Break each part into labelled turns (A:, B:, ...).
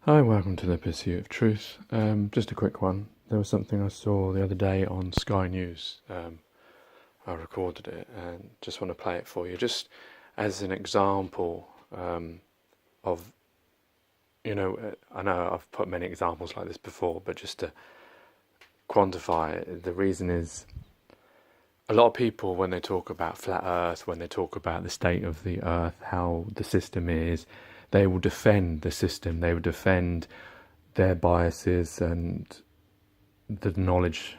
A: Hi, welcome to the Pursuit of Truth. Just a quick one. There was something I saw the other day on Sky News. I recorded it and just want to play it for you, just as an example of, I know I've put many examples like this before, but just to quantify it, the reason is a lot of people, when they talk about flat Earth, when they talk about the state of the Earth, how the system is, they will defend the system. They will defend their biases and the knowledge,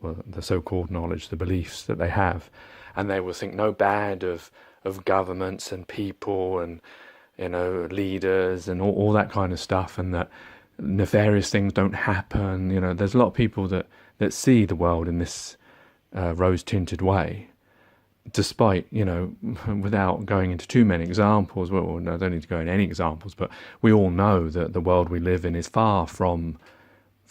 A: well, the so-called knowledge, the beliefs that they have, and they will think no bad of governments and people and leaders and all that kind of stuff, and that nefarious things don't happen. There's a lot of people that see the world in this rose-tinted way, despite, without going into too many examples. Well, I don't need to go into any examples, but we all know that the world we live in is far from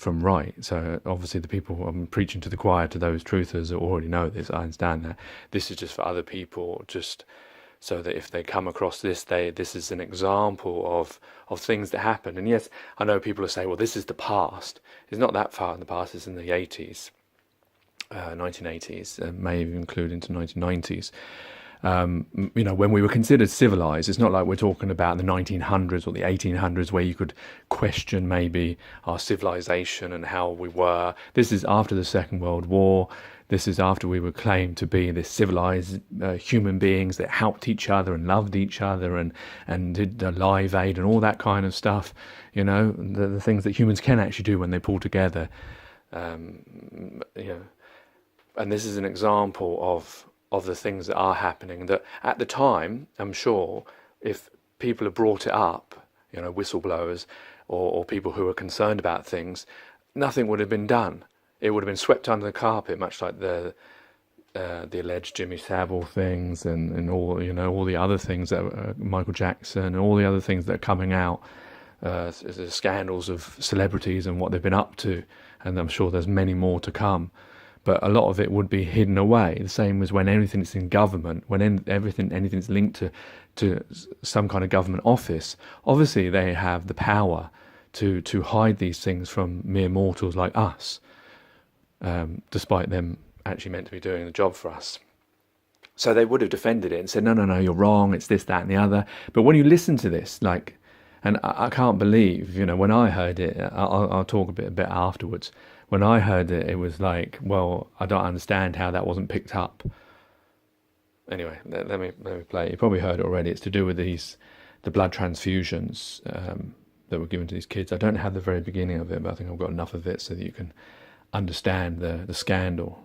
A: right. So obviously the people, I'm preaching to the choir, to those truthers that already know this, I understand that. This is just for other people, just so that if they come across this, this is an example of things that happen. And yes, I know people will say, well, this is the past. It's not that far in the past, it's in the 80s. 1980s, may even include into 1990s. When we were considered civilized, it's not like we're talking about the 1900s or the 1800s where you could question maybe our civilization and how we were. This is after the Second World War. This is after we were claimed to be this civilized human beings that helped each other and loved each other and did the Live Aid and all that kind of stuff. The things that humans can actually do when they pull together. And this is an example of the things that are happening, that at the time, I'm sure, if people had brought it up, whistleblowers or people who were concerned about things, nothing would have been done. It would have been swept under the carpet, much like the alleged Jimmy Savile things and all the other things that Michael Jackson and all the other things that are coming out, the scandals of celebrities and what they've been up to, and I'm sure there's many more to come. But a lot of it would be hidden away. The same as when anything's in government, when anything's linked to some kind of government office. Obviously, they have the power to hide these things from mere mortals like us, despite them actually meant to be doing the job for us. So they would have defended it and said, no, you're wrong. It's this, that, and the other. But when you listen to this, and I can't believe, when I heard it, I'll talk a bit afterwards. When I heard it, it was like, well, I don't understand how that wasn't picked up. Anyway, let me play it. You probably heard it already. It's to do with the blood transfusions that were given to these kids. I don't have the very beginning of it, but I think I've got enough of it so that you can understand the scandal.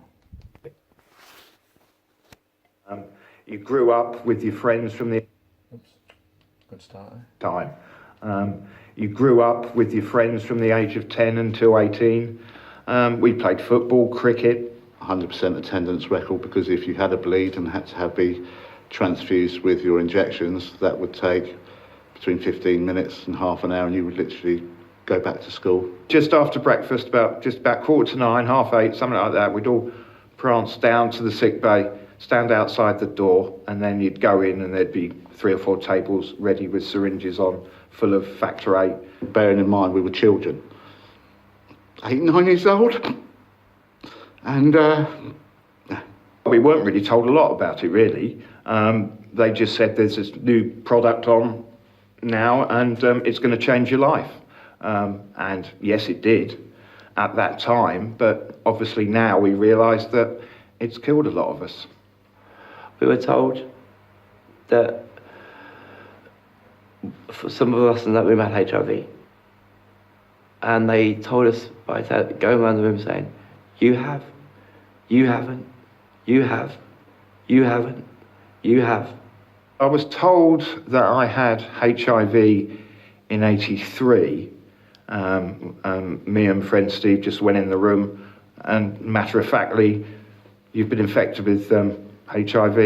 B: You grew up with your friends from the
A: Good start.
B: time. You grew up with your friends from the age of 10 until 18. We played football, cricket.
C: 100% attendance record, because if you had a bleed and had to be transfused with your injections, that would take between 15 minutes and half an hour, and you would literally go back to school.
B: Just after breakfast, about 9:15, 8:30, something like that, we'd all prance down to the sick bay, stand outside the door, and then you'd go in and there'd be 3 or 4 tables ready with syringes on, full of Factor 8.
C: Bearing in mind we were children, 8, 9 years old, and
B: we weren't really told a lot about it, really. They just said there's this new product on now and it's going to change your life. And yes, it did at that time, but obviously now we realise that it's killed a lot of us.
D: We were told that for some of us in that room had HIV. And they told us by going around the room saying, you have, you haven't, you have, you haven't, you have.
B: I was told that I had HIV in 83. Me and friend Steve just went in the room and matter-of-factly, you've been infected with HIV.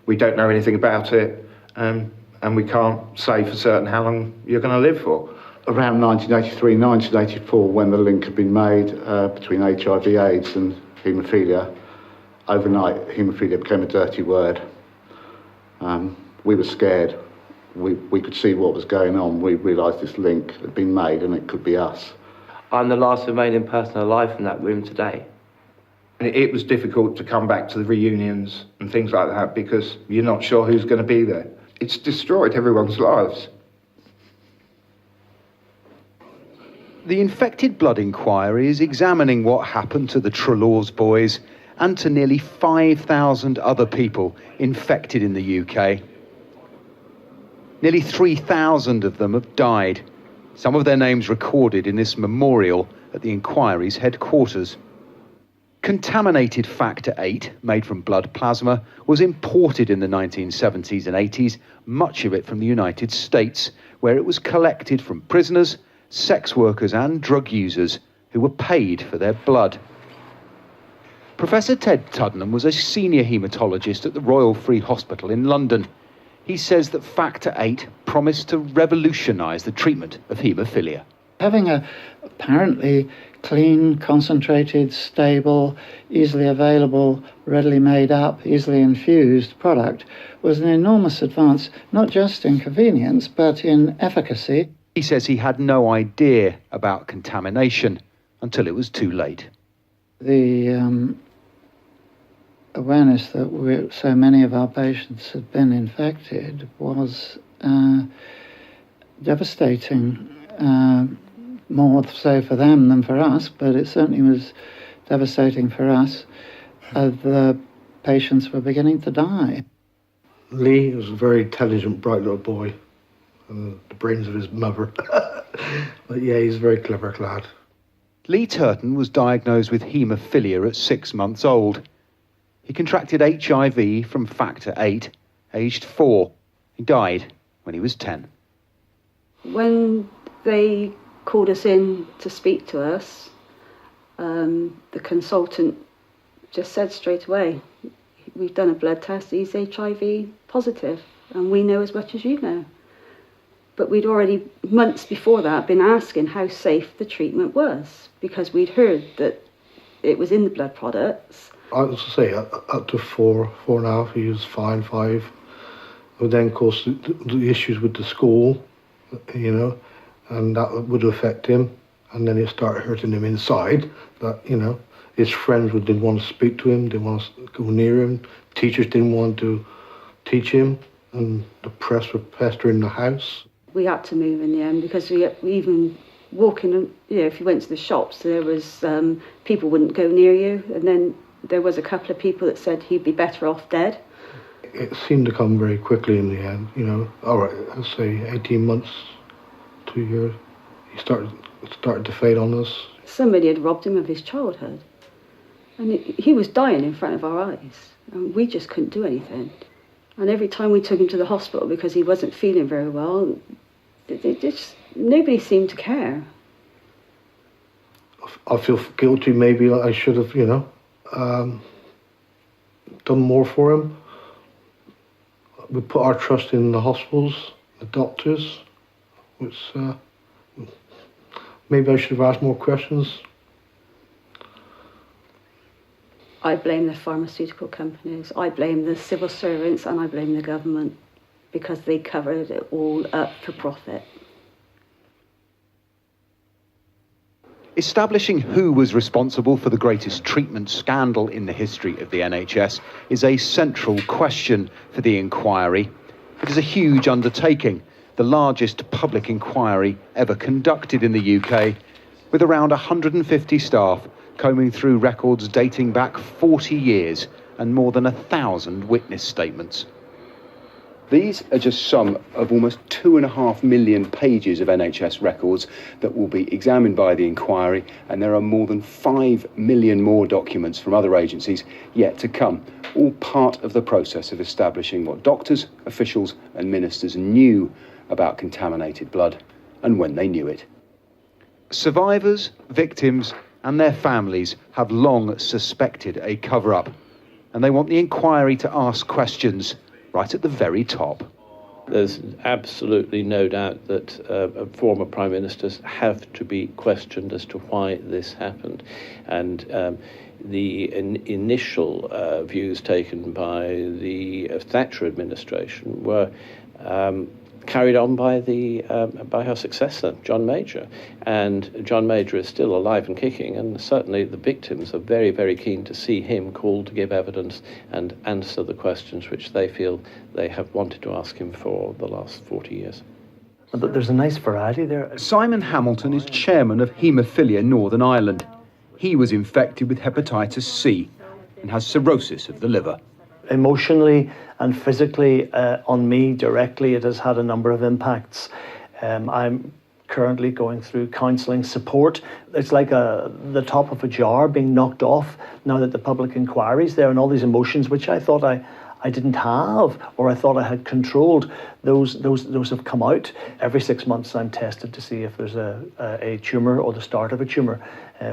B: We don't know anything about it, and we can't say for certain how long you're going to live for.
C: around 1983, 1984, when the link had been made between HIV/AIDS and haemophilia, overnight haemophilia became a dirty word. We were scared. we could see what was going on. We realised this link had been made and it could be us.
D: I'm the last remaining person alive in that room today.
B: It was difficult to come back to the reunions and things like that because you're not sure who's going to be there. It's destroyed everyone's lives.
E: The Infected Blood Inquiry is examining what happened to the Trelaws boys and to nearly 5,000 other people infected in the UK. Nearly 3,000 of them have died, some of their names recorded in this memorial at the inquiry's headquarters. Contaminated Factor VIII, made from blood plasma, was imported in the 1970s and 80s, much of it from the United States, where it was collected from prisoners, sex workers and drug users who were paid for their blood. Professor Ted Tuddenham was a senior haematologist at the Royal Free Hospital in London. He says that Factor VIII promised to revolutionise the treatment of haemophilia.
F: Having a apparently clean, concentrated, stable, easily available, readily made up, easily infused product was an enormous advance, not just in convenience, but in efficacy.
E: He says he had no idea about contamination until it was too late.
F: The awareness that so many of our patients had been infected was devastating, more so for them than for us, but it certainly was devastating for us. The patients were beginning to die.
G: Lee was a very intelligent, bright little boy, and the brains of his mother. But yeah, he's a very clever lad.
E: Lee Turton was diagnosed with haemophilia at 6 months old. He contracted HIV from Factor VIII, aged 4. He died when he was 10.
H: When they called us in to speak to us, the consultant just said straight away, we've done a blood test, he's HIV positive, and we know as much as you know. But we'd already, months before that, been asking how safe the treatment was, because we'd heard that it was in the blood products.
G: I was to say, up to 4.5, he was fine, 5. But then, of course, the issues with the school, you know, and that would affect him. And then it started hurting him inside, that, you know, his friends didn't want to speak to him, didn't want to go near him. Teachers didn't want to teach him, and the press were pestering the house.
H: We had to move in the end because we even walking, you know, if you went to the shops, there was people wouldn't go near you, and then there was a couple of people that said he'd be better off dead.
G: It seemed to come very quickly in the end, you know. All right, let's say 18 months, 2 years, he started to fade on us.
H: Somebody had robbed him of his childhood, and he was dying in front of our eyes, and we just couldn't do anything. And every time we took him to the hospital because he wasn't feeling very well, nobody seemed to care.
G: I feel guilty. Maybe I should have, you know, done more for him. We put our trust in the hospitals, the doctors, which maybe I should have asked more questions.
H: I blame the pharmaceutical companies, I blame the civil servants, and I blame the government, because they covered it all up for profit.
E: Establishing who was responsible for the greatest treatment scandal in the history of the NHS is a central question for the inquiry. It is a huge undertaking, the largest public inquiry ever conducted in the UK, with around 150 staff combing through records dating back 40 years and more than 1,000 witness statements. These are just some of almost 2.5 million pages of NHS records that will be examined by the inquiry, and there are more than 5 million more documents from other agencies yet to come, all part of the process of establishing what doctors, officials and ministers knew about contaminated blood and when they knew it. Survivors, victims and their families have long suspected a cover-up, and they want the inquiry to ask questions right at the very top.
I: There's absolutely no doubt that former prime ministers have to be questioned as to why this happened, and the initial views taken by the Thatcher administration were carried on by by her successor, John Major. And John Major is still alive and kicking, and certainly the victims are very, very keen to see him called to give evidence and answer the questions which they feel they have wanted to ask him for the last 40 years.
J: But there's a nice variety there.
E: Simon Hamilton is chairman of Haemophilia Northern Ireland. He was infected with hepatitis C and has cirrhosis of the liver.
J: Emotionally and physically on me directly, it has had a number of impacts. I'm currently going through counselling support. It's like the top of a jar being knocked off now that the public inquiry's there, and all these emotions which I thought I didn't have, or I thought I had controlled, those have come out. Every 6 months I'm tested to see if there's a tumour or the start of a tumour,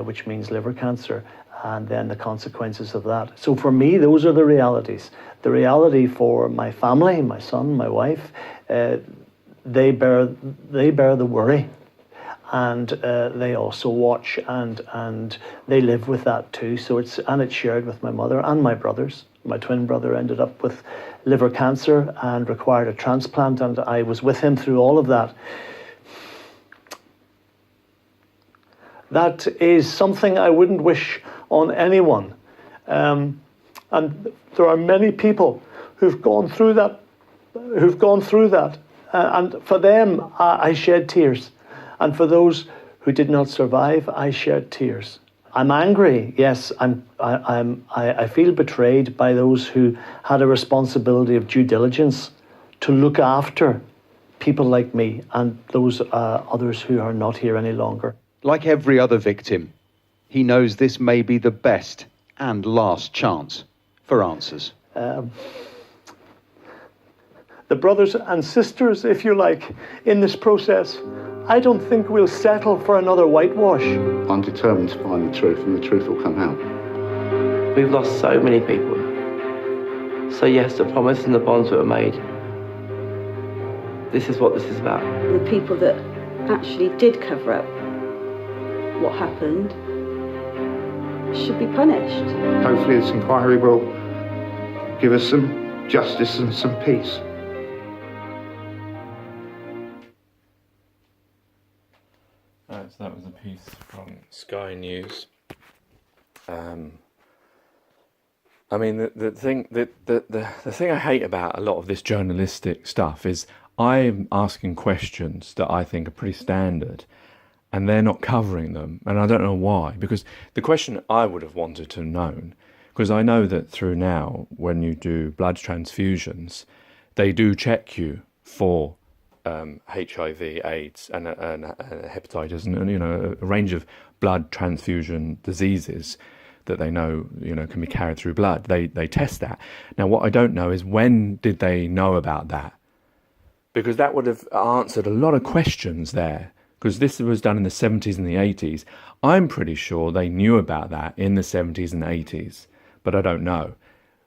J: which means liver cancer, and then the consequences of that. So for me, those are the realities. The reality for my family, my son, my wife, they bear the worry, and they also watch and they live with that too. So it's shared with my mother and my brothers. My twin brother ended up with liver cancer and required a transplant, and I was with him through all of that. That is something I wouldn't wish on anyone. And there are many people who've gone through that. And for them, I shed tears. And for those who did not survive, I shed tears. I'm angry, yes. I feel betrayed by those who had a responsibility of due diligence to look after people like me and those others who are not here any longer.
E: Like every other victim, he knows this may be the best and last chance for answers.
J: The brothers and sisters, if you like, in this process, I don't think we'll settle for another whitewash.
C: I'm determined to find the truth, and the truth will come out.
D: We've lost so many people. So yes, the promise and the bonds that were made, this is what this is about.
H: The people that actually did cover up what happened should be punished.
B: Hopefully this inquiry will give us some justice and some peace.
A: So that was a piece from Sky News. I mean, the thing I hate about a lot of this journalistic stuff is I'm asking questions that I think are pretty standard, and they're not covering them, and I don't know why. Because the question I would have wanted to have known, because I know that through now, when you do blood transfusions, they do check you for HIV, AIDS, and hepatitis, and a range of blood transfusion diseases that they know can be carried through blood. They test that. Now, what I don't know is when did they know about that? Because that would have answered a lot of questions there. Because this was done in the 70s and the 80s. I'm pretty sure they knew about that in the 70s and 80s, but I don't know.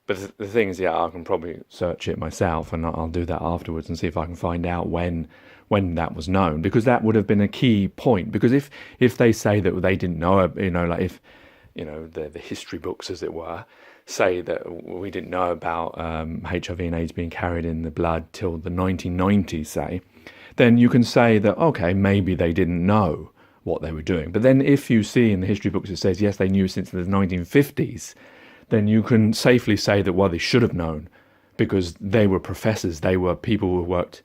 A: But the thing is, I can probably search it myself, and I'll do that afterwards and see if I can find out when that was known, because that would have been a key point. Because if they say that they didn't know, like if the history books, as it were, say that we didn't know about HIV and AIDS being carried in the blood till the 1990s, say, then you can say that, okay, maybe they didn't know what they were doing. But then if you see in the history books it says, yes, they knew since the 1950s, then you can safely say that, well, they should have known, because they were professors, they were people who worked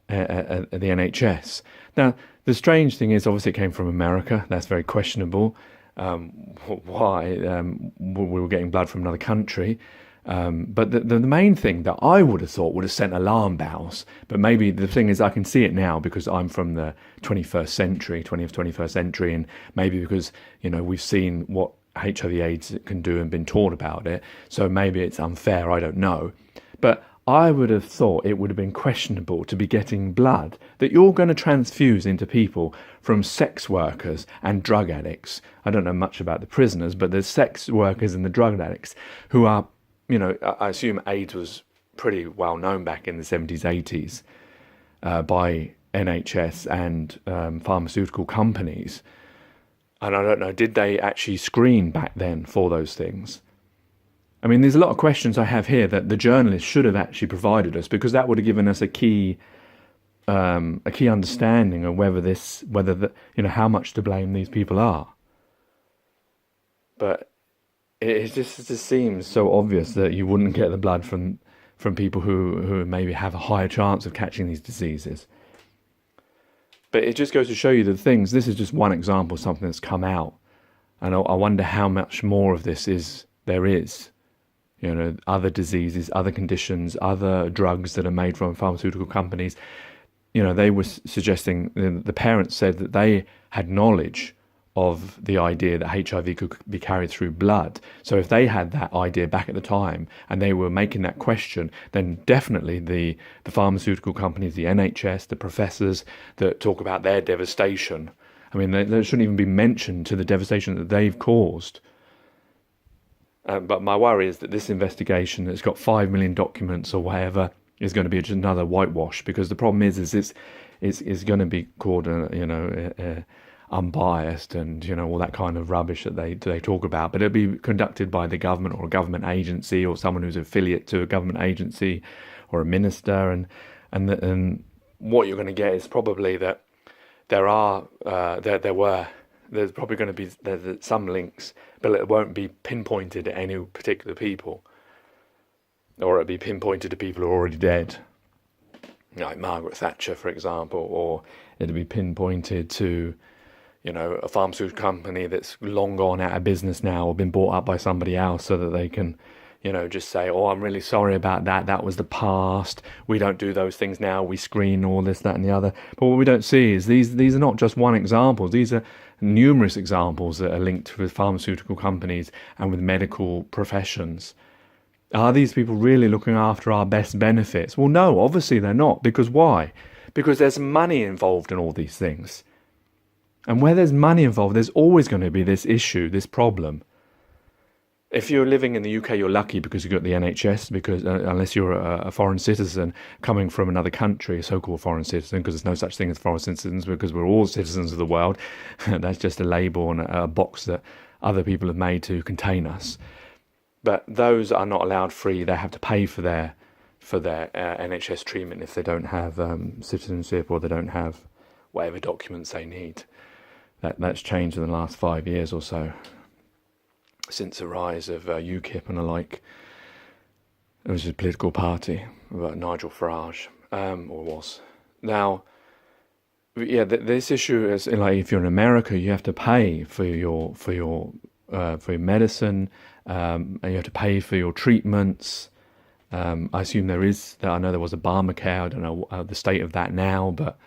A: at the NHS. Now, the strange thing is, obviously it came from America. That's very questionable. Why we were getting blood from another country. But the main thing that I would have thought would have sent alarm bells, but maybe the thing is I can see it now because I'm from the 21st century, and maybe because, we've seen what HIV/AIDS can do and been taught about it, so maybe it's unfair, I don't know. But I would have thought it would have been questionable to be getting blood that you're going to transfuse into people from sex workers and drug addicts. I don't know much about the prisoners, but there's sex workers and the drug addicts who are, I assume AIDS was pretty well known back in the 70s, 80s by NHS and pharmaceutical companies. And I don't know, did they actually screen back then for those things? I mean, there's a lot of questions I have here that the journalists should have actually provided us, because that would have given us a key a key understanding of how much to blame these people are. But it just seems so obvious that you wouldn't get the blood from people who maybe have a higher chance of catching these diseases. But it just goes to show you the things. This is just one example of something that's come out, and I wonder how much more of this there is. Other diseases, other conditions, other drugs that are made from pharmaceutical companies. They were suggesting, the parents said that they had knowledge of the idea that HIV could be carried through blood. So if they had that idea back at the time and they were making that question, then definitely the pharmaceutical companies, the NHS, the professors that talk about their devastation, I mean, they shouldn't even be mentioned to the devastation that they've caused. But my worry is that this investigation that's got 5 million documents or whatever is going to be just another whitewash, because the problem is it's going to be called unbiased and all that kind of rubbish that they talk about, but it'll be conducted by the government or a government agency or someone who's affiliate to a government agency or a minister, and what you're going to get is probably that there's probably going to be some links, but it won't be pinpointed at any particular people, or it'll be pinpointed to people who are already dead, like Margaret Thatcher, for example, or it'll be pinpointed to a pharmaceutical company that's long gone out of business now or been bought up by somebody else, so that they can, just say, oh, I'm really sorry about that. That was the past. We don't do those things now. We screen all this, that, and the other. But what we don't see is these are not just one example. These are numerous examples that are linked with pharmaceutical companies and with medical professions. Are these people really looking after our best benefits? Well, no, obviously they're not. Because why? Because there's money involved in all these things. And where there's money involved, there's always going to be this issue, this problem. If you're living in the UK, you're lucky because you've got the NHS, because unless you're a foreign citizen coming from another country, a so-called foreign citizen, because there's no such thing as foreign citizens, because we're all citizens of the world. That's just a label and a box that other people have made to contain us. But those are not allowed free. They have to pay for their NHS treatment if they don't have citizenship, or they don't have whatever documents they need. That's changed in the last 5 years or so, since the rise of UKIP and the like. It was a political party about Nigel Farage, or was. Now, this issue is like, if you're in America, you have to pay for your medicine, and you have to pay for your treatments. I assume there is. I know there was Obamacare. I don't know the state of that now, but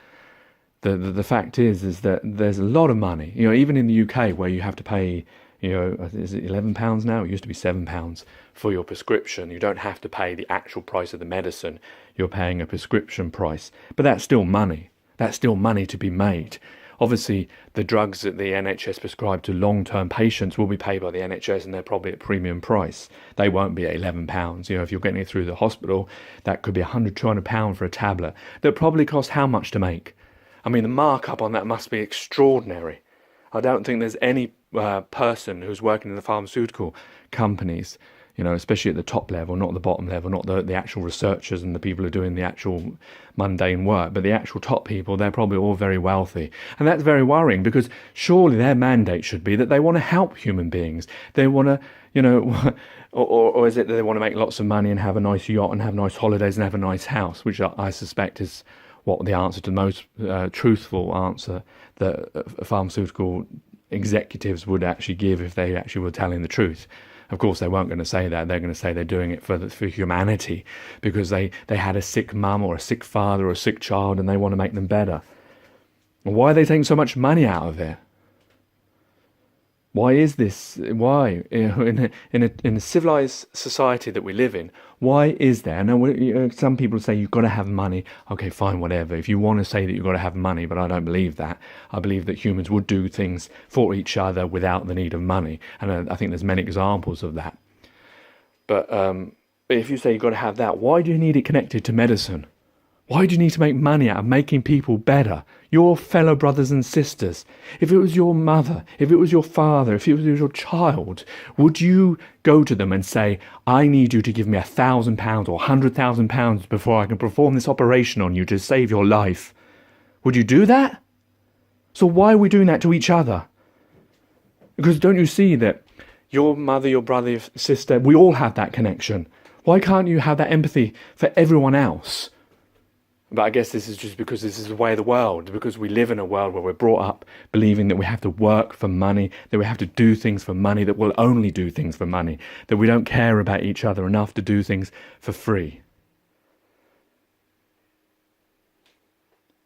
A: the fact is that there's a lot of money. Even in the UK, where you have to pay, is it £11 now? It used to be £7 for your prescription. You don't have to pay the actual price of the medicine. You're paying a prescription price, but that's still money. That's still money to be made. Obviously, the drugs that the NHS prescribe to long-term patients will be paid by the NHS, and they're probably at premium price. They won't be at £11. If you're getting it through the hospital, that could be £100, £200 for a tablet. That probably costs how much to make? I mean, the markup on that must be extraordinary. I don't think there's any person who's working in the pharmaceutical companies, especially at the top level, not the bottom level, not the actual researchers and the people who are doing the actual mundane work, but the actual top people, they're probably all very wealthy. And that's very worrying, because surely their mandate should be that they want to help human beings. They want to, or is it that they want to make lots of money and have a nice yacht and have nice holidays and have a nice house, which I suspect is what the answer to the most truthful answer that pharmaceutical executives would actually give if they actually were telling the truth. Of course, they weren't going to say that. They're going to say they're doing it for humanity, because they had a sick mum or a sick father or a sick child and they want to make them better. Why are they taking so much money out of it? Why is this? Why in a civilized society that we live in? Why is there? Now, some people say you've got to have money. Okay, fine, whatever. If you want to say that you've got to have money, but I don't believe that. I believe that humans would do things for each other without the need of money, and I think there's many examples of that. But if you say you've got to have that, why do you need it connected to medicine? Why do you need to make money out of making people better? your fellow brothers and sisters, if it was your mother, if it was your father, if it was your child, would you go to them and say, I need you to give me £1,000 or £100,000 before I can perform this operation on you to save your life? Would you do that? So why are we doing that to each other? Because don't you see that your mother, your brother, your sister, we all have that connection. Why can't you have that empathy for everyone else? But I guess this is just because this is the way of the world, because we live in a world where we're brought up believing that we have to work for money, that we have to do things for money, that we'll only do things for money, that we don't care about each other enough to do things for free.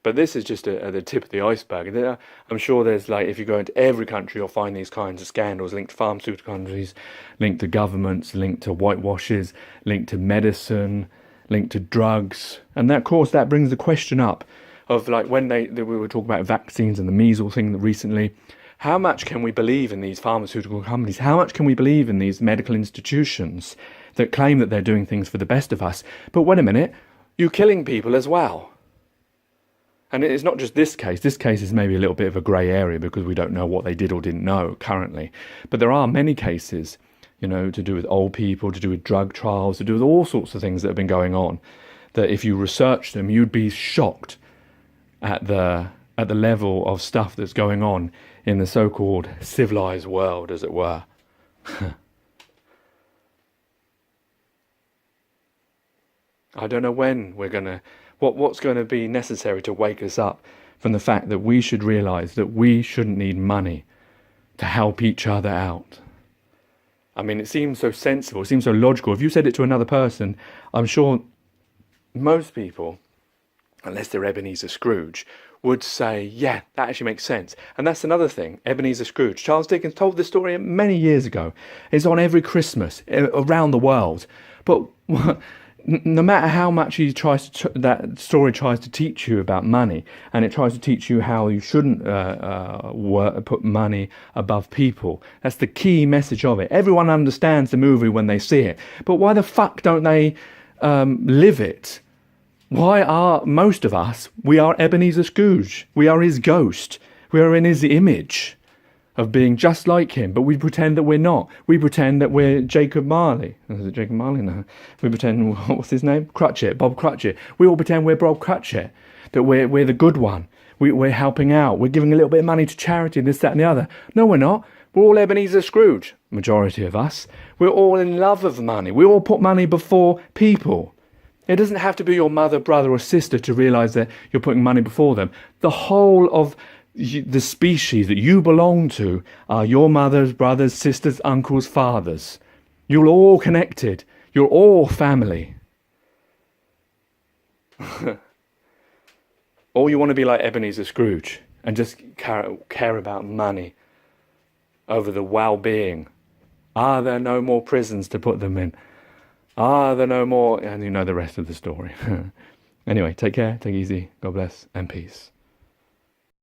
A: But this is just the tip of the iceberg. I'm sure there's, like, if you go into every country, you'll find these kinds of scandals linked to pharmaceutical countries, linked to governments, linked to whitewashes, linked to medicine, linked to drugs. And that, of course, that brings the question up of, like, when we were talking about vaccines and the measles thing recently, how much can we believe in these pharmaceutical companies? How much can we believe in these medical institutions that claim that they're doing things for the best of us? But wait a minute, you're killing people as well. And it's not just this case. This case is maybe a little bit of a grey area because we don't know what they did or didn't know currently. But there are many cases, you know, to do with old people, to do with drug trials, to do with all sorts of things that have been going on, that if you research them, you'd be shocked at the level of stuff that's going on in the so-called civilized world, as it were. I don't know when we're going to... What's going to be necessary to wake us up from the fact that we should realise that we shouldn't need money to help each other out. I mean, it seems so sensible, it seems so logical. If you said it to another person, I'm sure most people, unless they're Ebenezer Scrooge, would say, yeah, that actually makes sense. And that's another thing, Ebenezer Scrooge. Charles Dickens told this story many years ago. It's on every Christmas around the world. But no matter how much that story tries to teach you about money, and it tries to teach you how you shouldn't put money above people, that's the key message of it. Everyone understands the movie when they see it, but why the fuck don't they live it? Why are most of us, we are Ebenezer Scrooge, we are his ghost, we are in his image of being just like him, but we pretend that we're not. We pretend that we're Jacob Marley. Is it Jacob Marley? No. We pretend, what's his name? Cratchit, Bob Cratchit. We all pretend we're Bob Cratchit, that we're the good one. We're helping out. We're giving a little bit of money to charity, this, that and the other. No, we're not. We're all Ebenezer Scrooge, majority of us. We're all in love of money. We all put money before people. It doesn't have to be your mother, brother or sister to realise that you're putting money before them. The whole of the species that you belong to are your mothers, brothers, sisters, uncles, fathers. You're all connected. You're all family. Or you want to be like Ebenezer Scrooge and just care about money over the well-being. Are there no more prisons to put them in? Are there no more... And you know the rest of the story. Anyway, take care, take it easy, God bless, and peace.